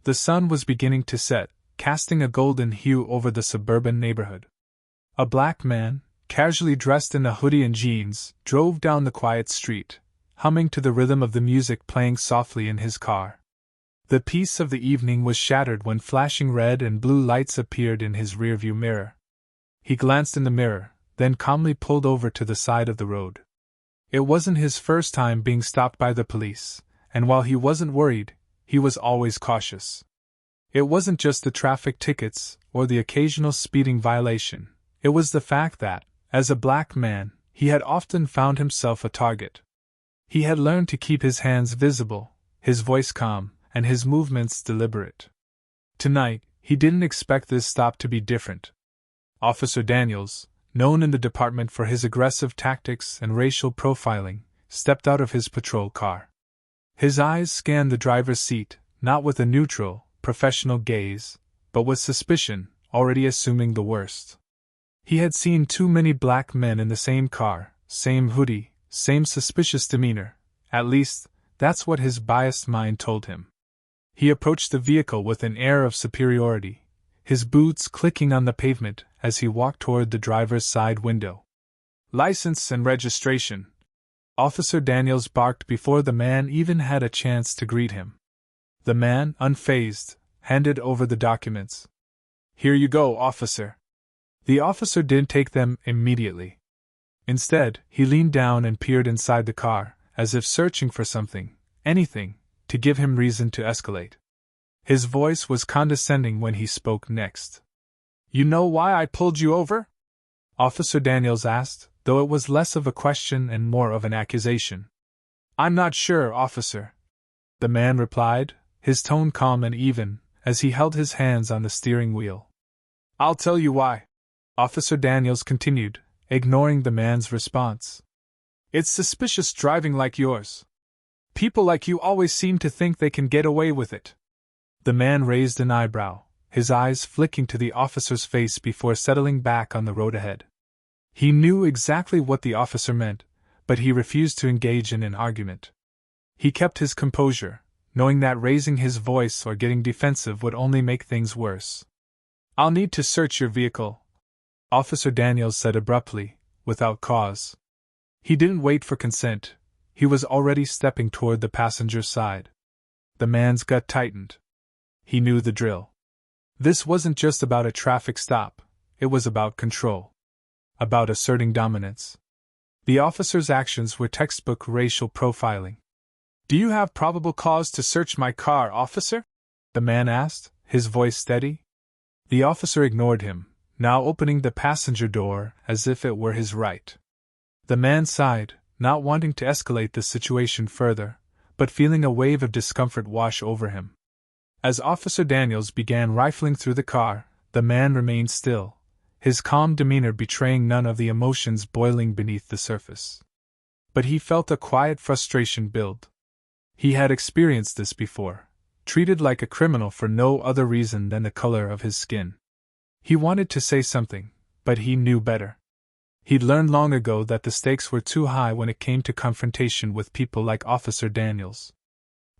The sun was beginning to set, casting a golden hue over the suburban neighborhood. A black man, casually dressed in a hoodie and jeans, drove down the quiet street, humming to the rhythm of the music playing softly in his car. The peace of the evening was shattered when flashing red and blue lights appeared in his rearview mirror. He glanced in the mirror, then calmly pulled over to the side of the road. It wasn't his first time being stopped by the police, and while he wasn't worried, he was always cautious. It wasn't just the traffic tickets or the occasional speeding violation, it was the fact that, as a black man, he had often found himself a target. He had learned to keep his hands visible, his voice calm, and his movements deliberate. Tonight, he didn't expect this stop to be different. Officer Daniels, known in the department for his aggressive tactics and racial profiling, stepped out of his patrol car. His eyes scanned the driver's seat, not with a neutral, professional gaze, but with suspicion, already assuming the worst. He had seen too many black men in the same car, same hoodie, same suspicious demeanor. At least, that's what his biased mind told him. He approached the vehicle with an air of superiority, his boots clicking on the pavement as he walked toward the driver's side window. "License and registration," Officer Daniels barked before the man even had a chance to greet him. The man, unfazed, handed over the documents. "Here you go, officer." The officer didn't take them immediately. Instead, he leaned down and peered inside the car, as if searching for something, anything, to give him reason to escalate. His voice was condescending when he spoke next. "You know why I pulled you over?" Officer Daniels asked, though it was less of a question and more of an accusation. "I'm not sure, officer," the man replied, his tone calm and even, as he held his hands on the steering wheel. "I'll tell you why," Officer Daniels continued, ignoring the man's response. "It's suspicious driving like yours. People like you always seem to think they can get away with it." The man raised an eyebrow, his eyes flicking to the officer's face before settling back on the road ahead. He knew exactly what the officer meant, but he refused to engage in an argument. He kept his composure, knowing that raising his voice or getting defensive would only make things worse. "I'll need to search your vehicle," Officer Daniels said abruptly, without cause. He didn't wait for consent, he was already stepping toward the passenger's side. The man's gut tightened. He knew the drill. This wasn't just about a traffic stop, it was about control. About asserting dominance. The officer's actions were textbook racial profiling. "Do you have probable cause to search my car, officer?" the man asked, his voice steady. The officer ignored him, now opening the passenger door as if it were his right. The man sighed, not wanting to escalate the situation further, but feeling a wave of discomfort wash over him. As Officer Daniels began rifling through the car, the man remained still, his calm demeanor betraying none of the emotions boiling beneath the surface. But he felt a quiet frustration build. He had experienced this before, treated like a criminal for no other reason than the color of his skin. He wanted to say something, but he knew better. He'd learned long ago that the stakes were too high when it came to confrontation with people like Officer Daniels.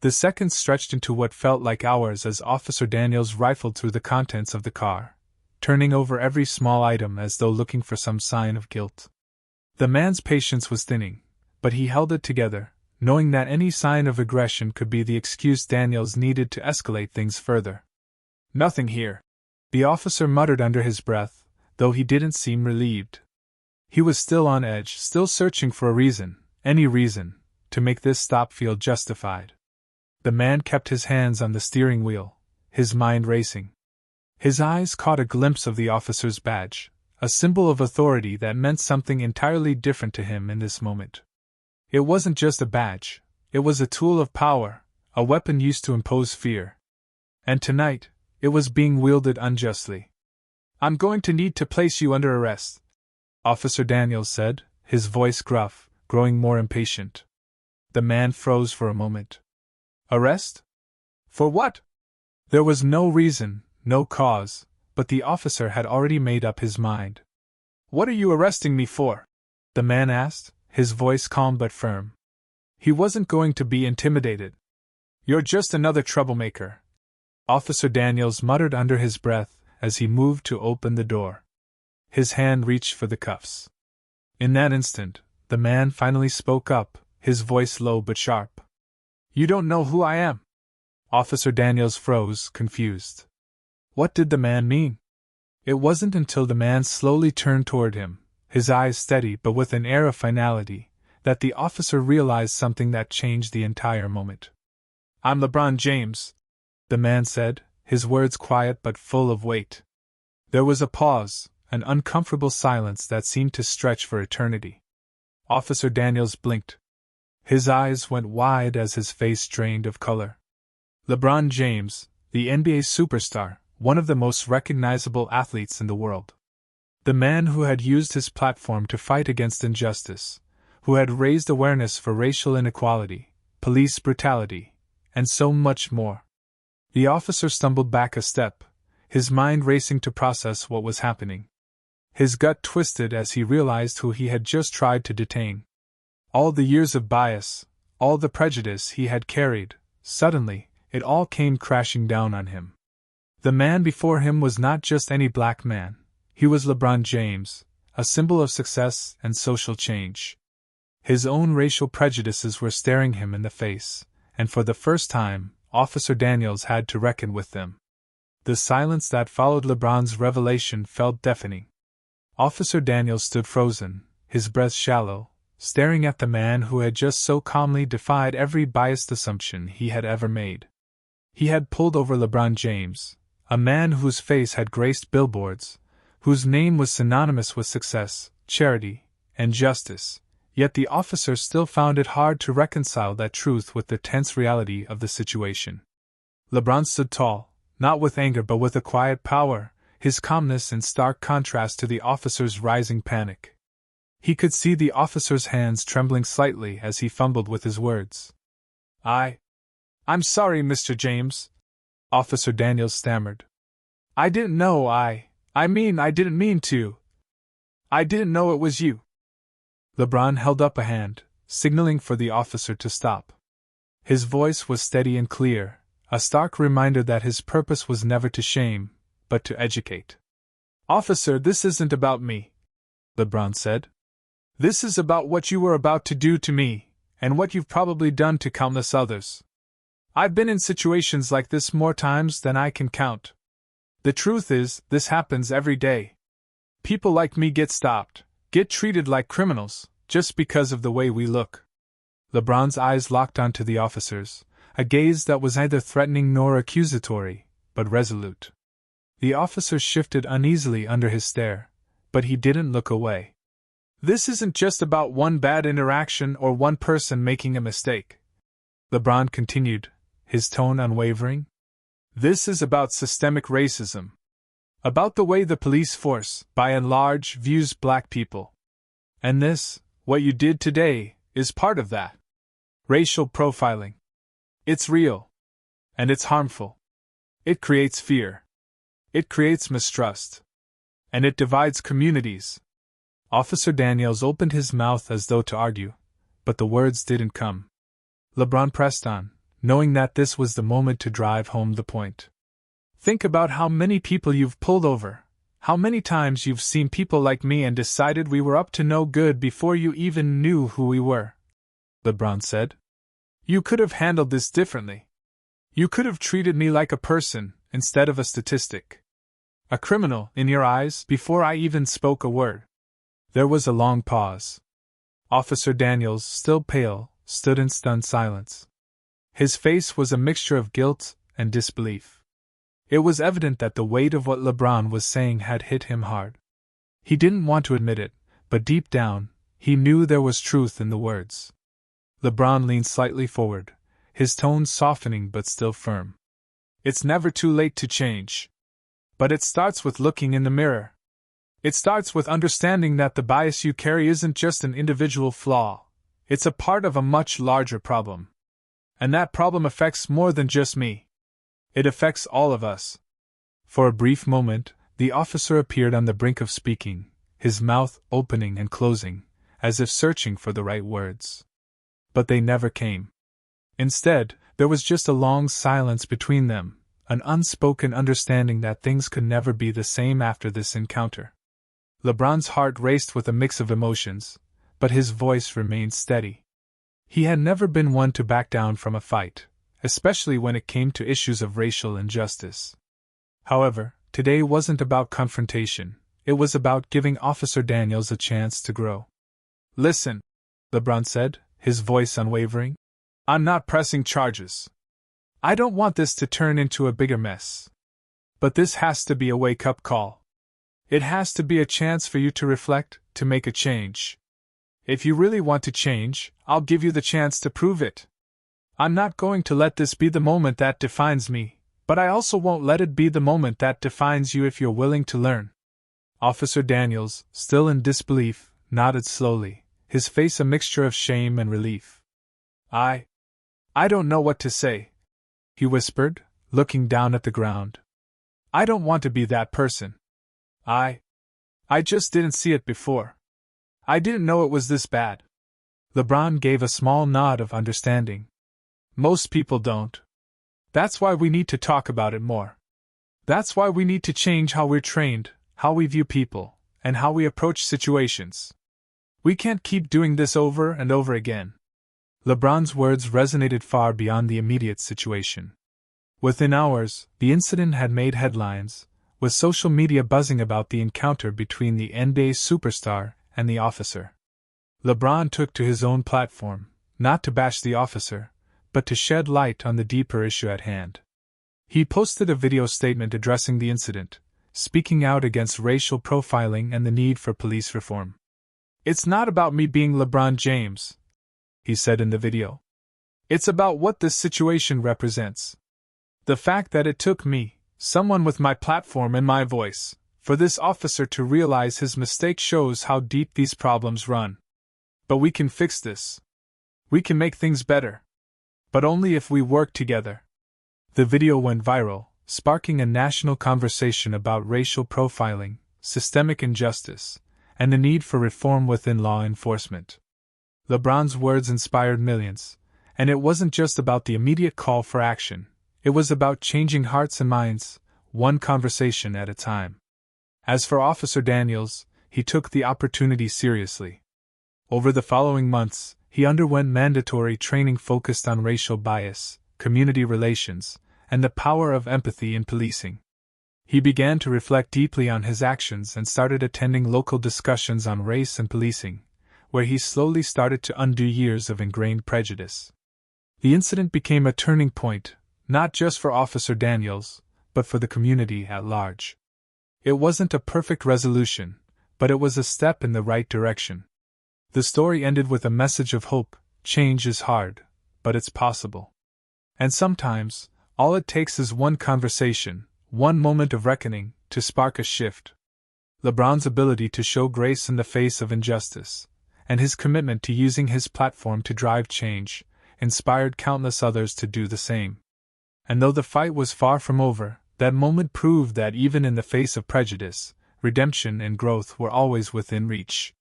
The seconds stretched into what felt like hours as Officer Daniels rifled through the contents of the car, turning over every small item as though looking for some sign of guilt. The man's patience was thinning, but he held it together, knowing that any sign of aggression could be the excuse Daniels needed to escalate things further. "Nothing here," the officer muttered under his breath, though he didn't seem relieved. He was still on edge, still searching for a reason, any reason, to make this stop feel justified. The man kept his hands on the steering wheel, his mind racing. His eyes caught a glimpse of the officer's badge, a symbol of authority that meant something entirely different to him in this moment. It wasn't just a badge, it was a tool of power, a weapon used to impose fear. And tonight, it was being wielded unjustly. "I'm going to need to place you under arrest," Officer Daniels said, his voice gruff, growing more impatient. The man froze for a moment. "Arrest? For what?" There was no reason, no cause, but the officer had already made up his mind. "What are you arresting me for?" the man asked, his voice calm but firm. He wasn't going to be intimidated. "You're just another troublemaker," Officer Daniels muttered under his breath as he moved to open the door. His hand reached for the cuffs. In that instant, the man finally spoke up, his voice low but sharp. "You don't know who I am?" Officer Daniels froze, confused. What did the man mean? It wasn't until the man slowly turned toward him, his eyes steady but with an air of finality, that the officer realized something that changed the entire moment. "I'm LeBron James," the man said, his words quiet but full of weight. There was a pause, an uncomfortable silence that seemed to stretch for eternity. Officer Daniels blinked. His eyes went wide as his face drained of color. LeBron James, the NBA superstar, one of the most recognizable athletes in the world. The man who had used his platform to fight against injustice, who had raised awareness for racial inequality, police brutality, and so much more. The officer stumbled back a step, his mind racing to process what was happening. His gut twisted as he realized who he had just tried to detain. All the years of bias, all the prejudice he had carried, suddenly, it all came crashing down on him. The man before him was not just any black man, he was LeBron James, a symbol of success and social change. His own racial prejudices were staring him in the face, and for the first time, Officer Daniels had to reckon with them. The silence that followed LeBron's revelation felt deafening. Officer Daniels stood frozen, his breath shallow, staring at the man who had just so calmly defied every biased assumption he had ever made. He had pulled over LeBron James, a man whose face had graced billboards, whose name was synonymous with success, charity, and justice, yet the officer still found it hard to reconcile that truth with the tense reality of the situation. LeBron stood tall, not with anger but with a quiet power, his calmness in stark contrast to the officer's rising panic. He could see the officer's hands trembling slightly as he fumbled with his words. I'm sorry, Mr. James," Officer Daniels stammered. "I didn't know I didn't mean to. I didn't know it was you." LeBron held up a hand, signaling for the officer to stop. His voice was steady and clear, a stark reminder that his purpose was never to shame, but to educate. "Officer, this isn't about me," LeBron said. "This is about what you were about to do to me, and what you've probably done to countless others. I've been in situations like this more times than I can count. The truth is, this happens every day. People like me get stopped, get treated like criminals, just because of the way we look." LeBron's eyes locked onto the officer's, a gaze that was neither threatening nor accusatory, but resolute. The officer shifted uneasily under his stare, but he didn't look away. "This isn't just about one bad interaction or one person making a mistake," LeBron continued, his tone unwavering. "This is about systemic racism. About the way the police force, by and large, views black people. And this, what you did today, is part of that. Racial profiling. It's real. And it's harmful. It creates fear. It creates mistrust. And it divides communities." Officer Daniels opened his mouth as though to argue, but the words didn't come. LeBron pressed on, knowing that this was the moment to drive home the point. "Think about how many people you've pulled over, how many times you've seen people like me and decided we were up to no good before you even knew who we were," LeBron said. "You could have handled this differently. You could have treated me like a person, instead of a statistic. A criminal, in your eyes, before I even spoke a word." There was a long pause. Officer Daniels, still pale, stood in stunned silence. His face was a mixture of guilt and disbelief. It was evident that the weight of what LeBron was saying had hit him hard. He didn't want to admit it, but deep down, he knew there was truth in the words. LeBron leaned slightly forward, his tone softening but still firm. "It's never too late to change. But it starts with looking in the mirror. It starts with understanding that the bias you carry isn't just an individual flaw, it's a part of a much larger problem. And that problem affects more than just me. It affects all of us." For a brief moment, the officer appeared on the brink of speaking, his mouth opening and closing, as if searching for the right words. But they never came. Instead, there was just a long silence between them, an unspoken understanding that things could never be the same after this encounter. LeBron's heart raced with a mix of emotions, but his voice remained steady. He had never been one to back down from a fight, especially when it came to issues of racial injustice. However, today wasn't about confrontation, it was about giving Officer Daniels a chance to grow. "Listen," LeBron said, his voice unwavering. "I'm not pressing charges. I don't want this to turn into a bigger mess. But this has to be a wake-up call. It has to be a chance for you to reflect, to make a change. If you really want to change, I'll give you the chance to prove it. I'm not going to let this be the moment that defines me, but I also won't let it be the moment that defines you if you're willing to learn." Officer Daniels, still in disbelief, nodded slowly, his face a mixture of shame and relief. I don't know what to say," he whispered, looking down at the ground. "I don't want to be that person. I just didn't see it before. I didn't know it was this bad." LeBron gave a small nod of understanding. "Most people don't. That's why we need to talk about it more. That's why we need to change how we're trained, how we view people, and how we approach situations. We can't keep doing this over and over again." LeBron's words resonated far beyond the immediate situation. Within hours, the incident had made headlines, with social media buzzing about the encounter between the NBA superstar and the officer. LeBron took to his own platform, not to bash the officer, but to shed light on the deeper issue at hand. He posted a video statement addressing the incident, speaking out against racial profiling and the need for police reform. "It's not about me being LeBron James," he said in the video. "It's about what this situation represents. The fact that it took me, someone with my platform and my voice, for this officer to realize his mistake shows how deep these problems run. But we can fix this. We can make things better. But only if we work together." The video went viral, sparking a national conversation about racial profiling, systemic injustice, and the need for reform within law enforcement. LeBron's words inspired millions, and it wasn't just about the immediate call for action, it was about changing hearts and minds, one conversation at a time. As for Officer Daniels, he took the opportunity seriously. Over the following months, he underwent mandatory training focused on racial bias, community relations, and the power of empathy in policing. He began to reflect deeply on his actions and started attending local discussions on race and policing, where he slowly started to undo years of ingrained prejudice. The incident became a turning point, not just for Officer Daniels, but for the community at large. It wasn't a perfect resolution, but it was a step in the right direction. The story ended with a message of hope. Change is hard, but it's possible. And sometimes, all it takes is one conversation, one moment of reckoning, to spark a shift. LeBron's ability to show grace in the face of injustice, and his commitment to using his platform to drive change, inspired countless others to do the same. And though the fight was far from over, that moment proved that even in the face of prejudice, redemption and growth were always within reach.